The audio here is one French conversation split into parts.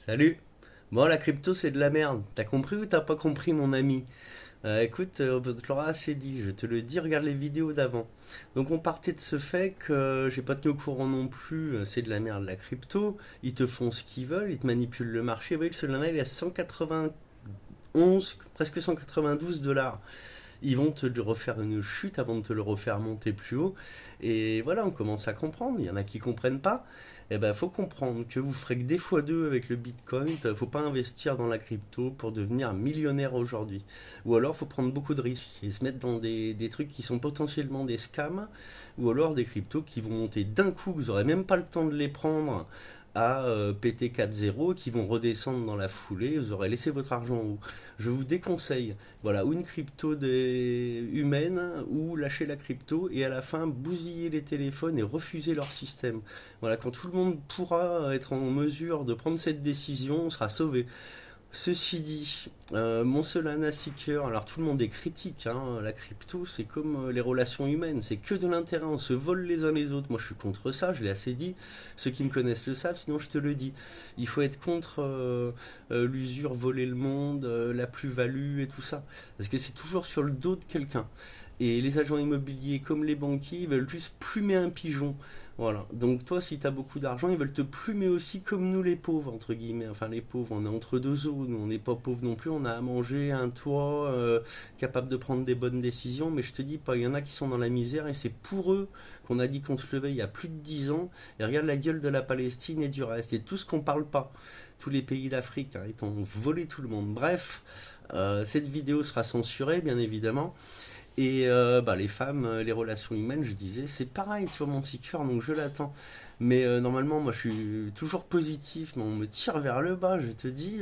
Salut. Bon, la crypto, c'est de la merde. T'as compris ou t'as pas compris, mon ami? Écoute, on te l'aura assez dit. Je te le dis, regarde les vidéos d'avant. Donc, on partait de ce fait que j'ai pas tenu au courant non plus. C'est de la merde, la crypto. Ils te font ce qu'ils veulent. Ils te manipulent le marché. Vous voyez que celui-là, il est à 191, presque 192 dollars. Ils vont te le refaire une chute avant de te le refaire monter plus haut. Et voilà, on commence à comprendre. Il y en a qui comprennent pas. Eh ben, faut comprendre que vous ferez que des fois deux avec le Bitcoin. Faut pas investir dans la crypto pour devenir millionnaire aujourd'hui. Ou alors, faut prendre beaucoup de risques et se mettre dans des trucs qui sont potentiellement des scams. Ou alors des cryptos qui vont monter d'un coup. Vous aurez même pas le temps de les prendre à péter 4-0, qui vont redescendre dans la foulée. Vous aurez laissé votre argent en haut. Je vous déconseille, voilà, ou une crypto humaine, ou lâcher la crypto et à la fin bousiller les téléphones et refuser leur système. Voilà, quand tout le monde pourra être en mesure de prendre cette décision, on sera sauvé. Ceci dit, mon Solana Seeker, alors tout le monde est critique, hein, la crypto c'est comme les relations humaines, c'est que de l'intérêt, on se vole les uns les autres. Moi je suis contre ça, je l'ai assez dit, ceux qui me connaissent le savent, sinon je te le dis. Il faut être contre l'usure, voler le monde, la plus-value et tout ça, parce que c'est toujours sur le dos de quelqu'un. Et les agents immobiliers comme les banquiers, ils veulent juste plumer un pigeon. Voilà. Donc toi, si tu as beaucoup d'argent, ils veulent te plumer aussi comme nous les pauvres, entre guillemets. Enfin, les pauvres, on est entre deux eaux. Nous, on n'est pas pauvres non plus. On a à manger, un toit, capable de prendre des bonnes décisions. Mais je te dis pas, il y en a qui sont dans la misère et c'est pour eux qu'on a dit qu'on se levait il y a plus de 10 ans. Et regarde la gueule de la Palestine et du reste. Et tout ce qu'on parle pas. Tous les pays d'Afrique, hein, ils ont volé tout le monde. Bref, cette vidéo sera censurée, bien évidemment. Et les femmes, les relations humaines, je disais, c'est pareil, tu vois, mon petit cœur, donc je l'attends. Mais normalement, moi, je suis toujours positif, mais on me tire vers le bas. Je te dis,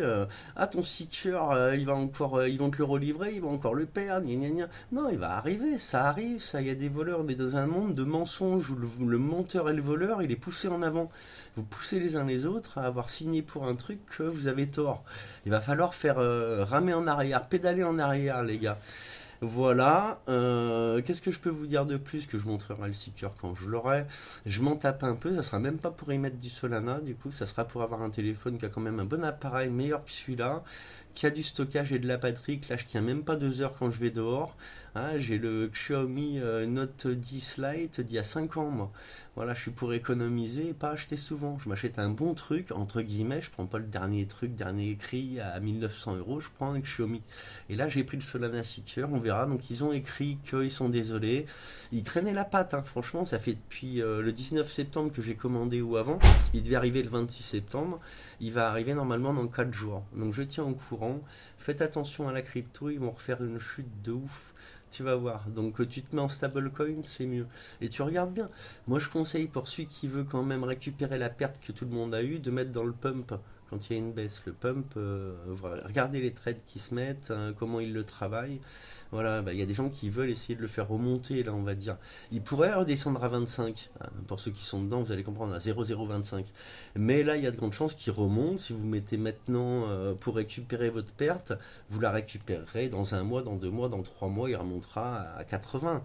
ah, ton petit cœur, il va encore, ils vont te le relivrer, ils vont encore le perdre, gna gna gna. Non, il va arriver, ça arrive, ça. Il y a des voleurs, on est dans un monde de mensonges où le menteur et le voleur, il est poussé en avant. Vous poussez les uns les autres à avoir signé pour un truc que vous avez tort. Il va falloir faire ramer en arrière, pédaler en arrière, les gars. Voilà, qu'est-ce que je peux vous dire de plus que je montrerai le Seeker quand je l'aurai. Je m'en tape un peu, ça sera même pas pour y mettre du Solana, du coup ça sera pour avoir un téléphone qui a quand même un bon appareil, meilleur que celui-là, qui a du stockage et de la batterie, que là je tiens même pas 2 heures quand je vais dehors. Hein, j'ai le Xiaomi Note 10 Lite d'il y a 5 ans moi. Voilà, je suis pour économiser et pas acheter souvent. Je m'achète un bon truc, entre guillemets, je prends pas le dernier truc, dernier écrit à 1900 euros, je prends un Xiaomi. Et là, j'ai pris le Solana Seeker, on verra. Donc, ils ont écrit qu'ils sont désolés. Ils traînaient la patte, hein. Franchement, ça fait depuis le 19 septembre que j'ai commandé ou avant. Il devait arriver le 26 septembre. Il va arriver normalement dans 4 jours. Donc, je tiens au courant. Faites attention à la crypto, ils vont refaire une chute de ouf. Tu vas voir. Donc tu te mets en stablecoin, c'est mieux. Et tu regardes bien. Moi je conseille pour celui qui veut quand même récupérer la perte que tout le monde a eue, de mettre dans le pump quand il y a une baisse. Le pump, voilà. Regardez les trades qui se mettent, hein, comment ils le travaillent. Voilà, il y a des gens qui veulent essayer de le faire remonter, là on va dire. Il pourrait redescendre à 25. Hein. Pour ceux qui sont dedans, vous allez comprendre, à 0,025. Mais là, il y a de grandes chances qu'il remonte. Si vous mettez maintenant pour récupérer votre perte, vous la récupérerez dans un mois, dans 2 mois, dans 3 mois, il remontera à 80.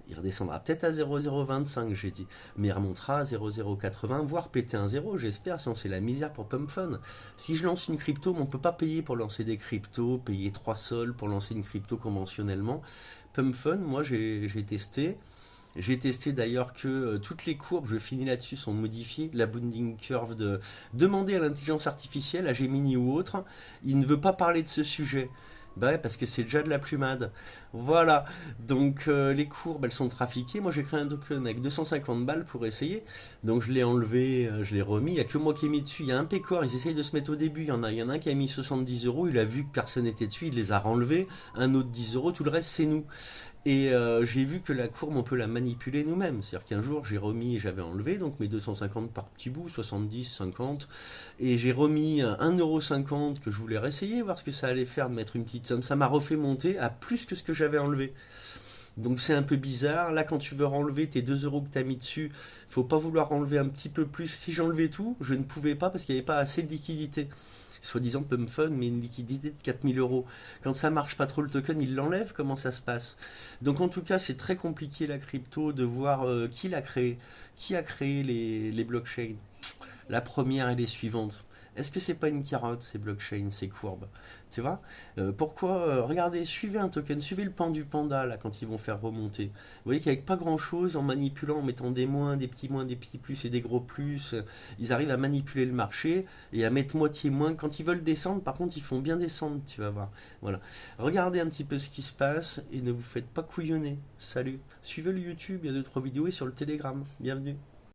Il redescendra peut-être à 0,025, j'ai dit. Mais il remontera à 0,080, voire péter un zéro, j'espère, sinon c'est la misère pour Pump Fun. Si je lance une crypto, on ne peut pas payer pour lancer des cryptos, payer 3 sols pour lancer une crypto conventionnellement. Pump Fun, moi j'ai testé. J'ai testé d'ailleurs que toutes les courbes, je finis là-dessus, sont modifiées. La Bounding Curve de demander à l'intelligence artificielle, à Gemini ou autre, il ne veut pas parler de ce sujet. Bah ouais, parce que c'est déjà de la plumade. Voilà. Donc les courbes, elles sont trafiquées. Moi, j'ai créé un token avec 250 balles pour essayer. Donc je l'ai enlevé, je l'ai remis. Il n'y a que moi qui ai mis dessus. Il y a un pécor, ils essayent de se mettre au début. Il y en a un qui a mis 70 euros. Il a vu que personne n'était dessus. Il les a renlevés. Un autre 10 euros. Tout le reste, c'est nous. Et j'ai vu que la courbe, on peut la manipuler nous-mêmes. C'est-à-dire qu'un jour, j'ai remis et j'avais enlevé donc mes 250 par petits bouts, 70, 50. Et j'ai remis 1,50 € que je voulais réessayer, voir ce que ça allait faire de mettre une petite somme. Ça m'a refait monter à plus que ce que j'avais enlevé. Donc c'est un peu bizarre. Là, quand tu veux enlever tes 2 euros que tu as mis dessus, faut pas vouloir enlever un petit peu plus. Si j'enlevais tout, je ne pouvais pas parce qu'il n'y avait pas assez de liquidité. Soi-disant Pump Fun, mais une liquidité de 4 000 euros. Quand ça marche pas trop le token, il l'enlève, comment ça se passe? Donc en tout cas, c'est très compliqué la crypto de voir qui l'a créé, qui a créé les blockchains. La première et les suivantes. Est-ce que c'est pas une carotte, ces blockchains, ces courbes? Tu vois? Pourquoi regardez, suivez un token, suivez le pan du panda là quand ils vont faire remonter. Vous voyez qu'avec pas grand chose, en manipulant, en mettant des moins, des petits plus et des gros plus, ils arrivent à manipuler le marché et à mettre moitié moins. Quand ils veulent descendre, par contre, ils font bien descendre, tu vas voir. Voilà. Regardez un petit peu ce qui se passe et ne vous faites pas couillonner. Salut. Suivez le YouTube, il y a 2-3 vidéos et sur le Telegram. Bienvenue.